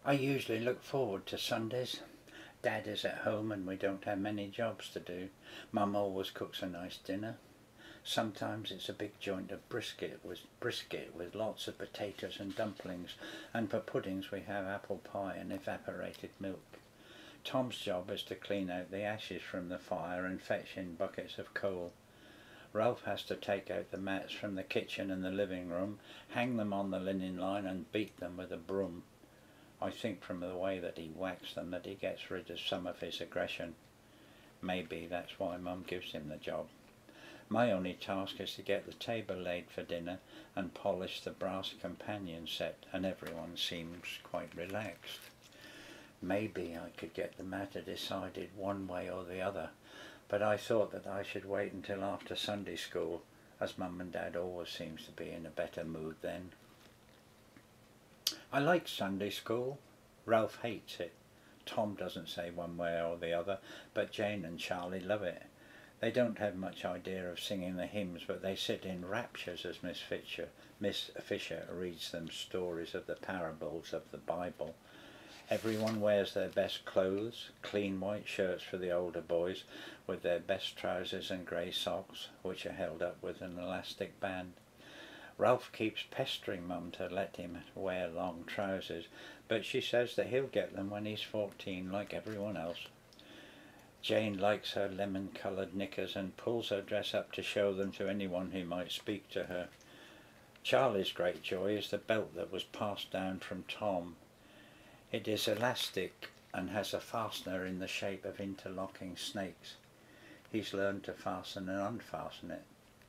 I usually look forward to Sundays. Dad is at home and we don't have many jobs to do. Mum always cooks a nice dinner. Sometimes it's a big joint of brisket with lots of potatoes and dumplings, and for puddings we have apple pie and evaporated milk. Tom's job is to clean out the ashes from the fire and fetch in buckets of coal. Ralph has to take out the mats from the kitchen and the living room, hang them on the linen line and beat them with a broom. I think from the way that he whacks them that he gets rid of some of his aggression. Maybe that's why Mum gives him the job. My only task is to get the table laid for dinner and polish the brass companion set, and everyone seems quite relaxed. Maybe I could get the matter decided one way or the other, but I thought that I should wait until after Sunday school, as Mum and Dad always seems to be in a better mood then. I like Sunday school. Ralph hates it. Tom doesn't say one way or the other, but Jane and Charlie love it. They don't have much idea of singing the hymns, but they sit in raptures as Miss Fisher reads them stories of the parables of the Bible. Everyone wears their best clothes, clean white shirts for the older boys, with their best trousers and grey socks, which are held up with an elastic band. Ralph keeps pestering Mum to let him wear long trousers, but she says that he'll get them when he's 14 like everyone else. Jane likes her lemon-coloured knickers and pulls her dress up to show them to anyone who might speak to her. Charlie's great joy is the belt that was passed down from Tom. It is elastic and has a fastener in the shape of interlocking snakes. He's learned to fasten and unfasten it,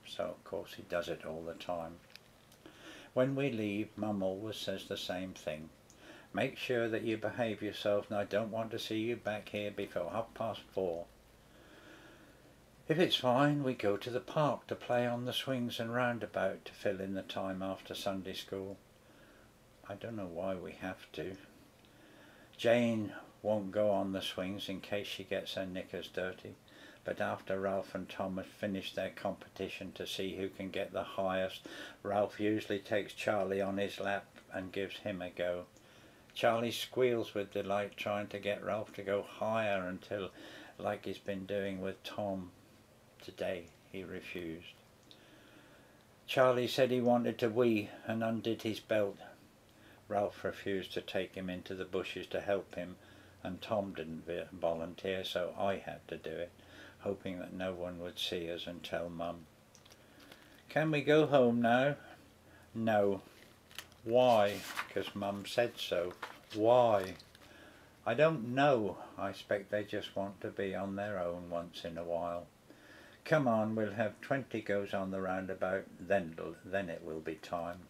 so of course he does it all the time. When we leave, Mum always says the same thing. Make sure that you behave yourself, and I don't want to see you back here before 4:30. If it's fine, we go to the park to play on the swings and roundabout to fill in the time after Sunday school. I don't know why we have to. Jane won't go on the swings in case she gets her knickers dirty, but after Ralph and Tom have finished their competition to see who can get the highest, Ralph usually takes Charlie on his lap and gives him a go. Charlie squeals with delight, trying to get Ralph to go higher until, like he's been doing with Tom. Today he refused. Charlie said he wanted to wee and undid his belt. Ralph refused to take him into the bushes to help him, and Tom didn't volunteer, so I had to do it, hoping that no one would see us and tell Mum. Can we go home now? No. Why? Because Mum said so. Why? I don't know. I expect they just want to be on their own once in a while. Come on, we'll have 20 goes on the roundabout, then it will be time.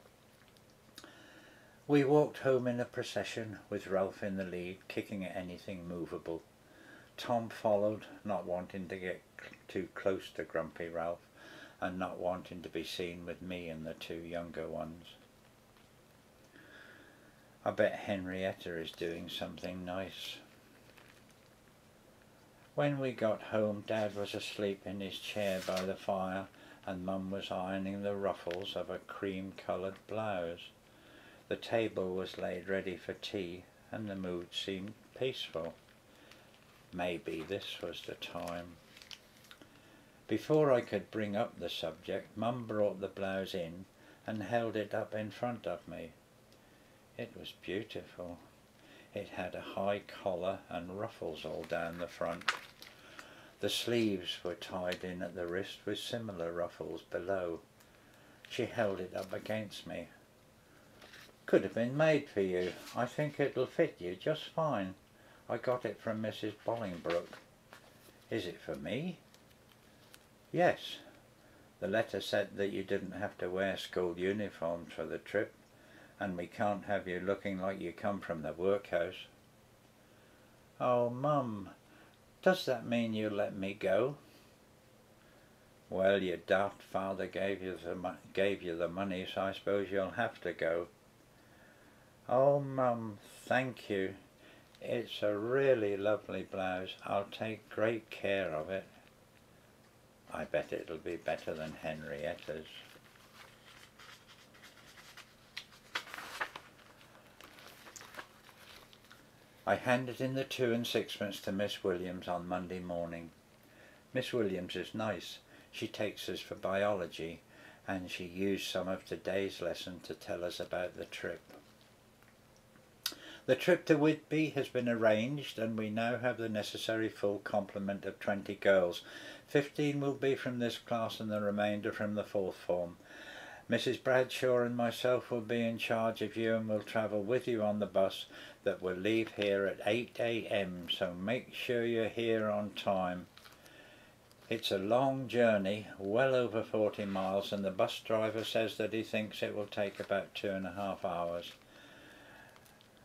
We walked home in a procession, with Ralph in the lead, kicking at anything movable. Tom followed, not wanting to get too close to grumpy Ralph, and not wanting to be seen with me and the two younger ones. I bet Henrietta is doing something nice. When we got home, Dad was asleep in his chair by the fire, and Mum was ironing the ruffles of a cream-coloured blouse. The table was laid ready for tea, and the mood seemed peaceful. Maybe this was the time. Before I could bring up the subject, Mum brought the blouse in and held it up in front of me. It was beautiful. It had a high collar and ruffles all down the front. The sleeves were tied in at the wrist with similar ruffles below. She held it up against me. Could have been made for you. I think it'll fit you just fine. I got it from Mrs. Bolingbroke. Is it for me? Yes. The letter said that you didn't have to wear school uniforms for the trip, and we can't have you looking like you come from the workhouse. Oh, Mum, does that mean you'll let me go? Well, your daft father gave you the money, so I suppose you'll have to go. Oh, Mum, thank you. It's a really lovely blouse. I'll take great care of it. I bet it'll be better than Henrietta's. I handed in the 2 and 6pence to Miss Williams on Monday morning. Miss Williams is nice. She takes us for biology, and she used some of today's lesson to tell us about the trip. The trip to Whitby has been arranged, and we now have the necessary full complement of 20 girls. 15 will be from this class and the remainder from the 4th form. Mrs. Bradshaw and myself will be in charge of you and will travel with you on the bus that will leave here at 8 AM, so make sure you're here on time. It's a long journey, well over 40 miles, and the bus driver says that he thinks it will take about 2.5 hours.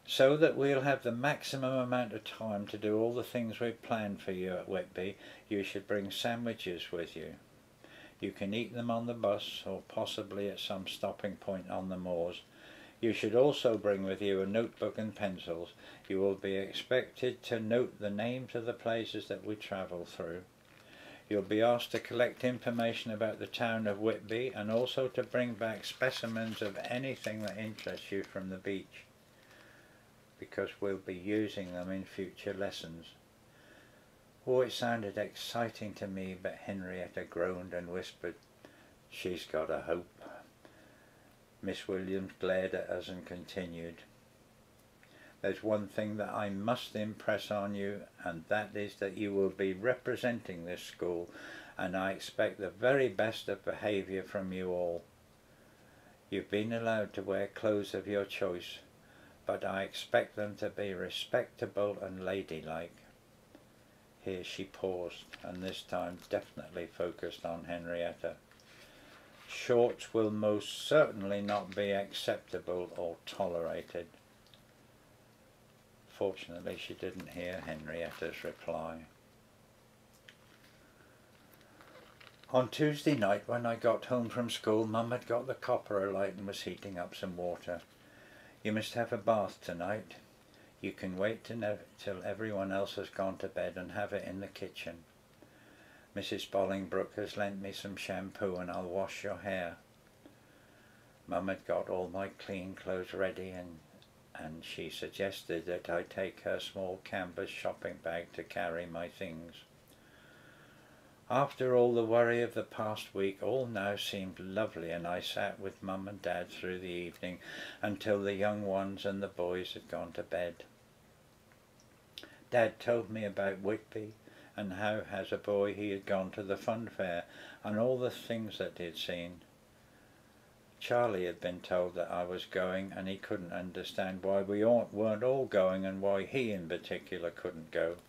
So that we'll have the maximum amount of time to do all the things we've planned for you at Whitby, you should bring sandwiches with you. You can eat them on the bus or possibly at some stopping point on the moors. You should also bring with you a notebook and pencils. You will be expected to note the names of the places that we travel through. You'll be asked to collect information about the town of Whitby and also to bring back specimens of anything that interests you from the beach, because we'll be using them in future lessons. Oh, it sounded exciting to me, but Henrietta groaned and whispered, "She's got a hope." Miss Williams glared at us and continued, "There's one thing that I must impress on you, and that is that you will be representing this school, and I expect the very best of behaviour from you all. You've been allowed to wear clothes of your choice, but I expect them to be respectable and ladylike." Here she paused, and this time definitely focused on Henrietta. "Shorts will most certainly not be acceptable or tolerated." Fortunately, she didn't hear Henrietta's reply. On Tuesday night, when I got home from school, Mum had got the copper alight and was heating up some water. "You must have a bath tonight. You can wait till everyone else has gone to bed and have it in the kitchen. Mrs. Bolingbroke has lent me some shampoo and I'll wash your hair." Mum had got all my clean clothes ready, and she suggested that I take her small canvas shopping bag to carry my things. After all the worry of the past week, all now seemed lovely, and I sat with Mum and Dad through the evening until the young ones and the boys had gone to bed. Dad told me about Whitby, and how as a boy he had gone to the fun fair and all the things that he had seen. Charlie had been told that I was going, and he couldn't understand why we weren't all going and why he in particular couldn't go.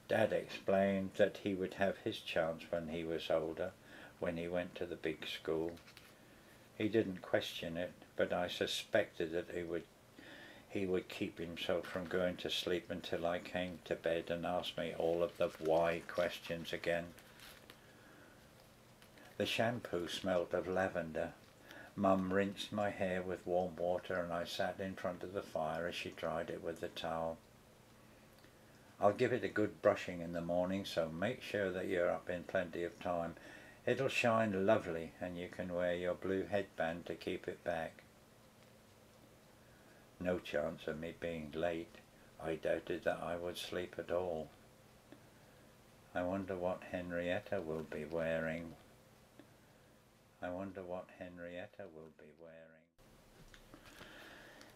Dad explained that he would have his chance when he was older, when he went to the big school. He didn't question it, but I suspected that he would keep himself from going to sleep until I came to bed and asked me all of the why questions again. The shampoo smelt of lavender. Mum rinsed my hair with warm water, and I sat in front of the fire as she dried it with the towel. "I'll give it a good brushing in the morning, so make sure that you're up in plenty of time. It'll shine lovely, and you can wear your blue headband to keep it back." No chance of me being late. I doubted that I would sleep at all. I wonder what Henrietta will be wearing.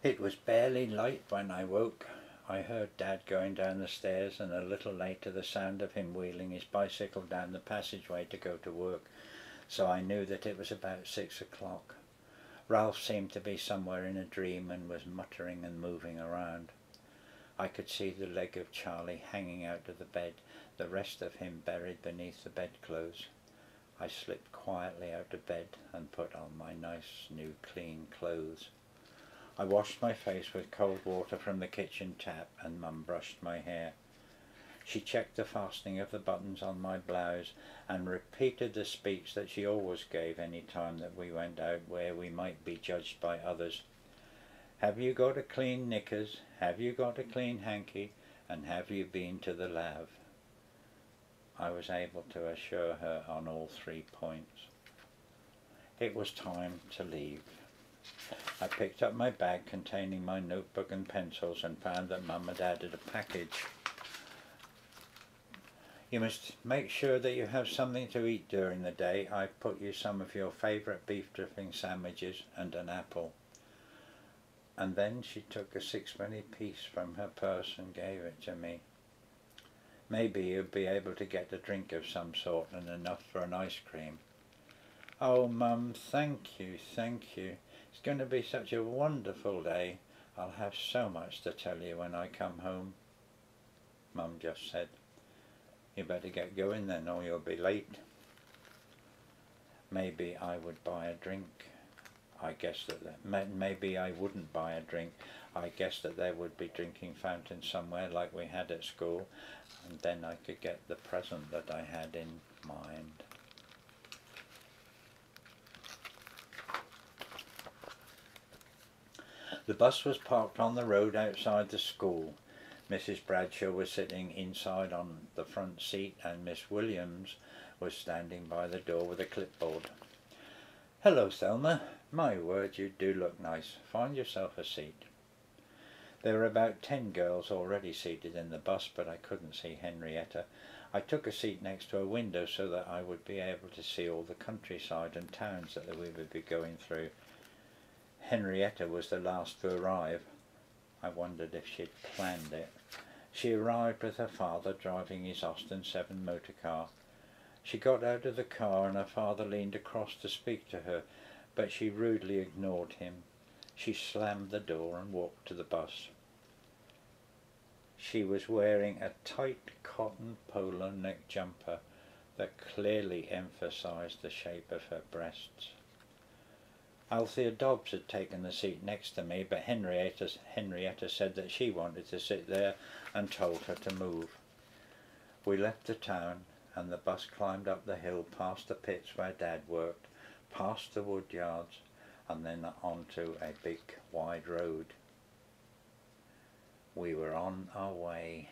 It was barely light when I woke. I heard Dad going down the stairs, and a little later the sound of him wheeling his bicycle down the passageway to go to work, so I knew that it was about 6 o'clock. Ralph seemed to be somewhere in a dream and was muttering and moving around. I could see the leg of Charlie hanging out of the bed, the rest of him buried beneath the bedclothes. I slipped quietly out of bed and put on my nice new clean clothes. I washed my face with cold water from the kitchen tap, and Mum brushed my hair. She checked the fastening of the buttons on my blouse and repeated the speech that she always gave any time that we went out where we might be judged by others. "Have you got a clean knickers? Have you got a clean hanky? And have you been to the lav?" I was able to assure her on all 3 points. It was time to leave. I picked up my bag containing my notebook and pencils and found that Mum had added a package. You must make sure that you have something to eat during the day. I've put you some of your favourite beef dripping sandwiches and an apple. And then she took a sixpenny piece from her purse and gave it to me. Maybe you'll be able to get a drink of some sort and enough for an ice cream. Oh, Mum, thank you, thank you. It's going to be such a wonderful day. I'll have so much to tell you when I come home. Mum just said, you better get going then or you'll be late. Maybe I would buy a drink. I guess that maybe I wouldn't buy a drink. I guess that there would be drinking fountains somewhere like we had at school, and then I could get the present that I had in mind. The bus was parked on the road outside the school. Mrs. Bradshaw was sitting inside on the front seat and Miss Williams was standing by the door with a clipboard. Hello, Thelma. My word, you do look nice. Find yourself a seat. There were about 10 girls already seated in the bus, but I couldn't see Henrietta. I took a seat next to a window so that I would be able to see all the countryside and towns that we would be going through. Henrietta was the last to arrive. I wondered if she'd planned it. She arrived with her father driving his Austin 7 motor car. She got out of the car and her father leaned across to speak to her, but she rudely ignored him. She slammed the door and walked to the bus. She was wearing a tight cotton polo neck jumper that clearly emphasized the shape of her breasts. Althea Dobbs had taken the seat next to me, but Henrietta said that she wanted to sit there and told her to move. We left the town and the bus climbed up the hill past the pits where Dad worked, past the wood yards, and then onto a big wide road. We were on our way.